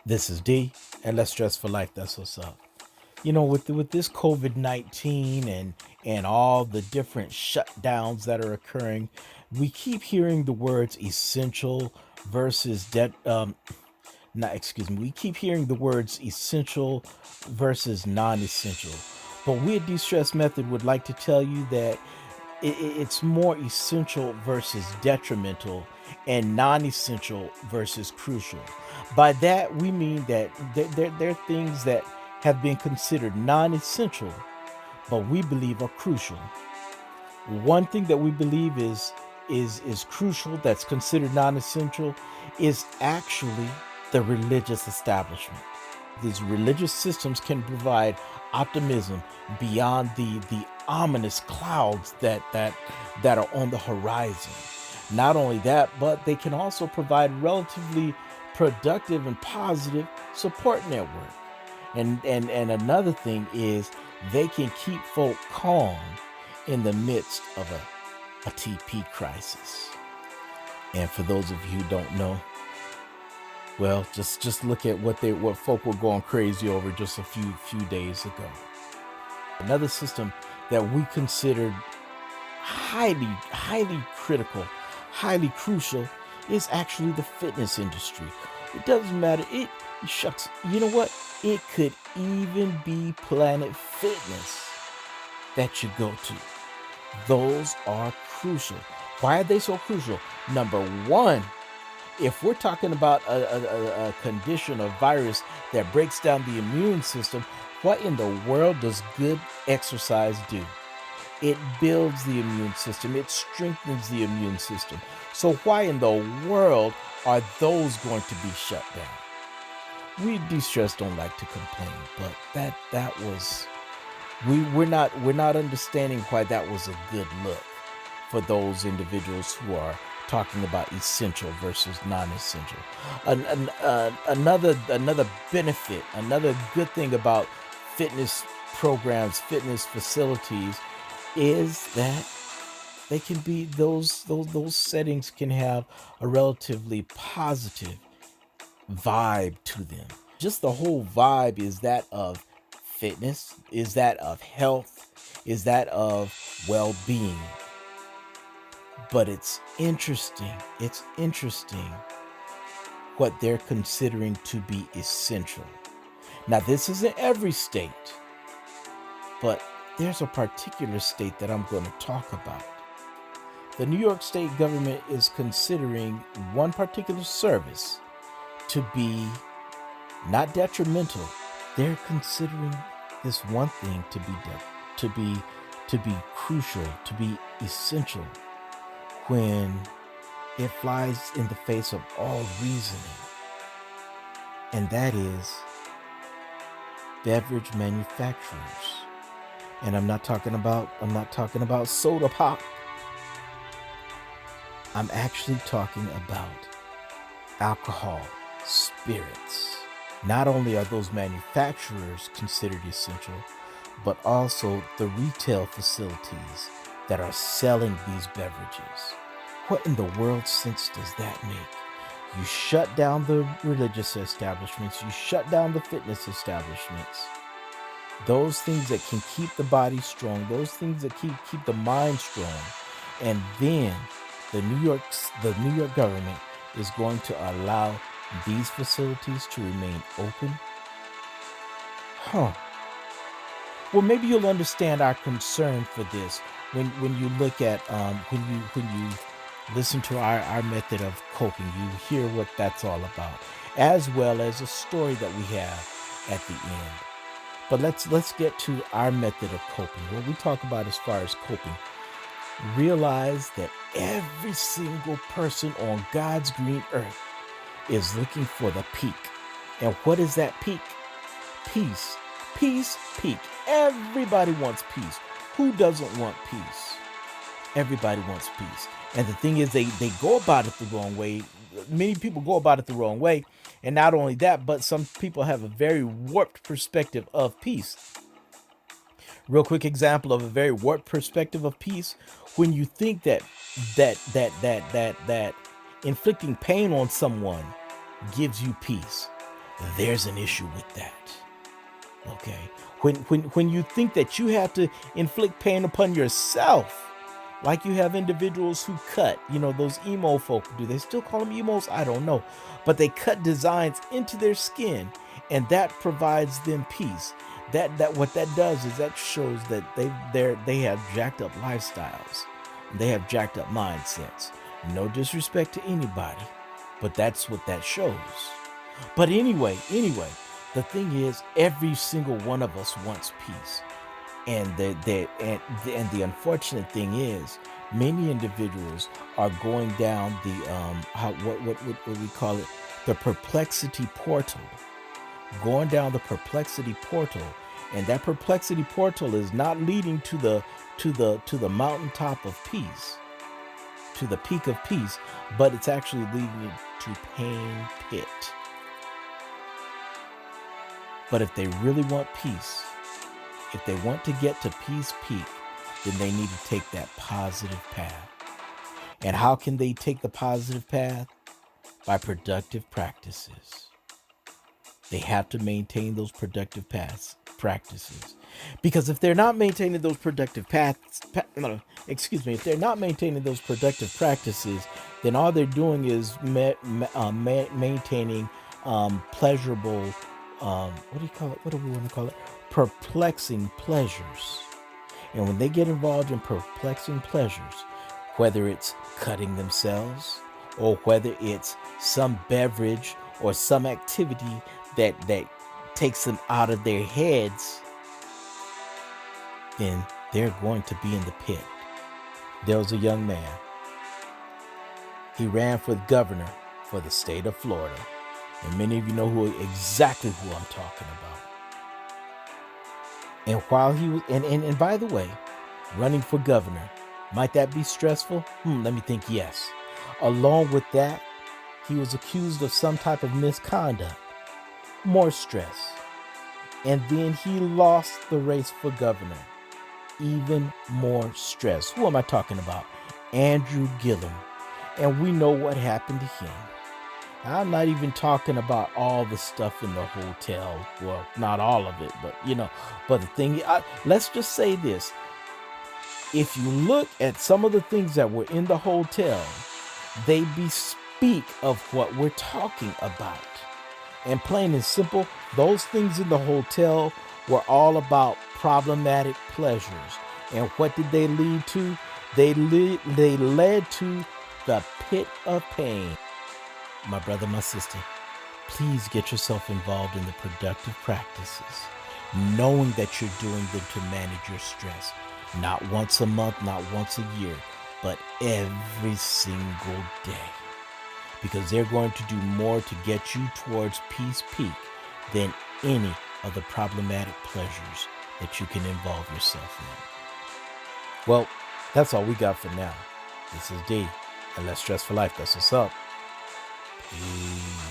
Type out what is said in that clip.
This is D, and let's dress for life. That's what's up. With this COVID-19 and all the different shutdowns that are occurring, we keep hearing the words essential versus not excuse me. We keep hearing the words essential versus non-essential. But we at De-Stress Method would like to tell you that it's more essential versus detrimental and non-essential versus crucial. By that, we mean that there are things that have been considered non-essential, but we believe are crucial. One thing that we believe is crucial, that's considered non-essential, is actually the religious establishment. These religious systems can provide optimism beyond the ominous clouds that are on the horizon. Not only that, but they can also provide relatively productive and positive support network. And another thing is they can keep folk calm in the midst of a TP crisis. And for those of you who don't know, well, just look at what folk were going crazy over just a few days ago. Another system that we considered highly critical, highly crucial is actually the fitness industry. It doesn't matter. Shucks. You know what? It could even be Planet Fitness that you go to. Those are crucial. Why are they so crucial? Number one, if we're talking about a condition, a virus that breaks down the immune system, what in the world does good exercise do? It builds the immune system. It strengthens the immune system. So why in the world are those going to be shut down? We De-Stress don't like to complain, but that was we're not understanding why that was a good look for those individuals who are talking about essential versus non-essential. Another benefit, another good thing about fitness programs, fitness facilities, is that they can be those settings can have a relatively positive vibe to them. Just the whole vibe is that of fitness, is that of health, is that of well-being. But it's interesting what they're considering to be essential. Now, this isn't every state, but there's a particular state that I'm going to talk about. The New York State government is considering one particular service to be not detrimental. They're considering this one thing to be crucial, to be essential, when it flies in the face of all reasoning, and that is beverage manufacturers. And I'm not talking about soda pop. I'm actually talking about alcohol, spirits. Not only are those manufacturers considered essential, but also the retail facilities that are selling these beverages. What in the world sense does that make? You shut down the religious establishments, you shut down the fitness establishments. Those things that can keep the body strong, those things that keep the mind strong. And then the New York government is going to allow these facilities to remain open. Well, maybe you'll understand our concern for this when you look at when you listen to our method of coping. You hear what that's all about, as well as a story that we have at the end. But let's get to our method of coping. What we talk about as far as coping, realize that every single person on God's green earth is looking for the peak. And what is that peak? Peace. Peace, peak. Everybody wants peace. Who doesn't want peace? Everybody wants peace. And the thing is, they go about it the wrong way. Many people go about it the wrong way. And not only that, but some people have a very warped perspective of peace. Real quick example of a very warped perspective of peace. When you think that inflicting pain on someone gives you peace. there's an issue with that. Okay. When you think that you have to inflict pain upon yourself, like you have individuals who cut, those emo folk, do they still call them emos? I don't know. But they cut designs into their skin, and that provides them peace. That what that does is that shows that they have jacked up lifestyles. They have jacked up mindsets. No disrespect to anybody, but that's what that shows. But anyway, the thing is, every single one of us wants peace. And the unfortunate thing is, many individuals are going down the what we call it, the perplexity portal, going down the perplexity portal, and that perplexity portal is not leading to the mountaintop of peace, to the peak of peace, but it's actually leading to pain pit. But if they really want peace, if they want to get to peace peak, then they need to take that positive path. And how can they take the positive path? By productive practices. They have to maintain those productive practices. Because if they're not maintaining those productive if they're not maintaining those productive practices, then all they're doing is maintaining pleasurable, what do we want to call it? Perplexing pleasures. And when they get involved in perplexing pleasures, whether it's cutting themselves or whether it's some beverage or some activity that takes them out of their heads, then they're going to be in the pit. There was a young man. He ran for governor for the state of Florida. And many of you know exactly who I'm talking about. And while he was, and by the way, running for governor, might that be stressful? Let me think, yes. Along with that, he was accused of some type of misconduct. More stress. And then he lost the race for governor. Even more stress. Who am I talking about? Andrew Gillum. And we know what happened to him. I'm not even talking about all the stuff in the hotel. Well, not all of it, but but the thing, let's just say this. If you look at some of the things that were in the hotel, they bespeak of what we're talking about. And plain and simple, those things in the hotel were all about problematic pleasures. And what did they lead to? They led to the pit of pain. My brother, my sister, please get yourself involved in the productive practices, knowing that you're doing them to manage your stress. Not once a month, not once a year, but every single day. Because they're going to do more to get you towards peace peak than any of the problematic pleasures that you can involve yourself in. Well, that's all we got for now. This is D, and Let's Stress for Life. That's what's up. Peace.